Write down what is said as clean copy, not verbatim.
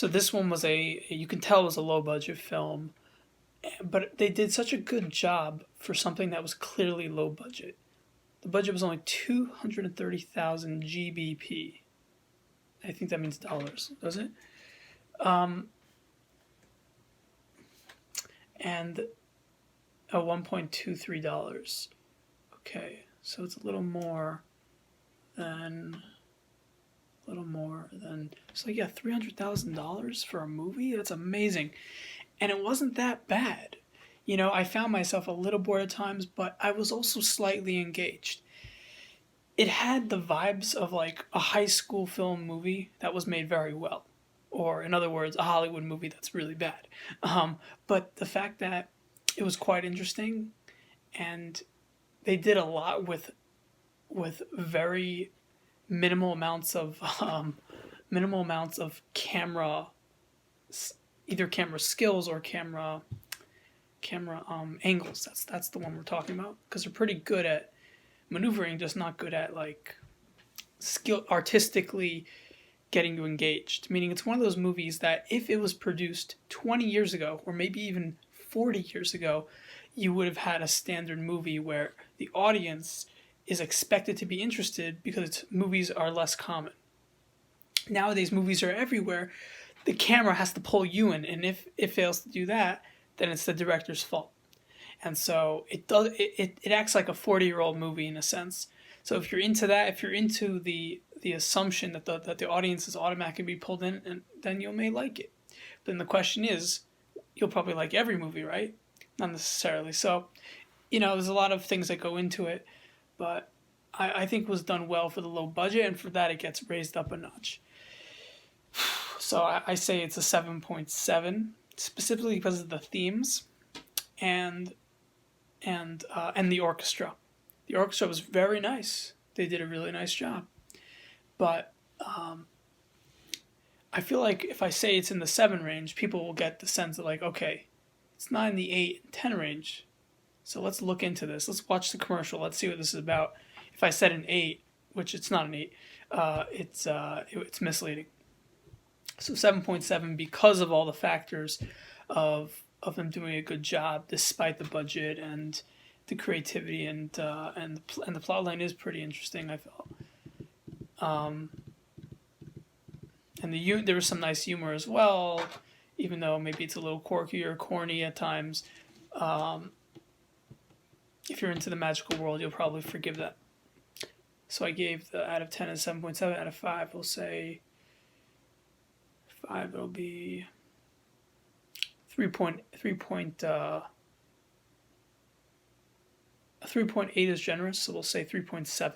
So this one was you can tell it was a low budget film, but they did such a good job for something that was clearly low budget. The budget was only 230,000 GBP. I think that means dollars, does it? And $1.23. Okay, so it's a little more than it's like, yeah, $300,000 for a movie. That's amazing, and it wasn't that bad. I found myself a little bored at times, but I was also slightly engaged. It had the vibes of like a high school film movie that was made very well, or in other words, a Hollywood movie that's really bad. But the fact that it was quite interesting, and they did a lot with very minimal amounts of camera, either camera skills or camera angles. That's the one we're talking about, because they're pretty good at maneuvering, just not good at like skill artistically getting you engaged. Meaning, it's one of those movies that if it was produced 20 years ago, or maybe even 40 years ago, you would have had a standard movie where the audience is expected to be interested because movies are less common. Nowadays, movies are everywhere. The camera has to pull you in, and if it fails to do that, then it's the director's fault. And so it acts like a 40-year-old movie in a sense. So if you're into that, if you're into the assumption that the audience is automatically be pulled in, and then you may like it. But then the question is, you'll probably like every movie, right? Not necessarily. So, there's a lot of things that go into it, but I think it was done well for the low budget, and for that it gets raised up a notch. So I say it's a 7.7, specifically because of the themes and the orchestra. The orchestra was very nice. They did a really nice job. But I feel like if I say it's in the 7 range, people will get the sense of like, okay, it's not in the 8 and 10 range. So let's look into this. Let's watch the commercial. Let's see what this is about. If I said an 8, which it's not an 8, it's misleading. So 7.7, because of all the factors of them doing a good job despite the budget and the creativity, and the plot line is pretty interesting, I felt. And there was some nice humor as well, even though maybe it's a little quirky or corny at times. If you're into the magical world, you'll probably forgive that. So I gave the out of 10 a 7.7. Out of 5, we'll say 5. It'll be 3.8 is generous, so we'll say 3.7.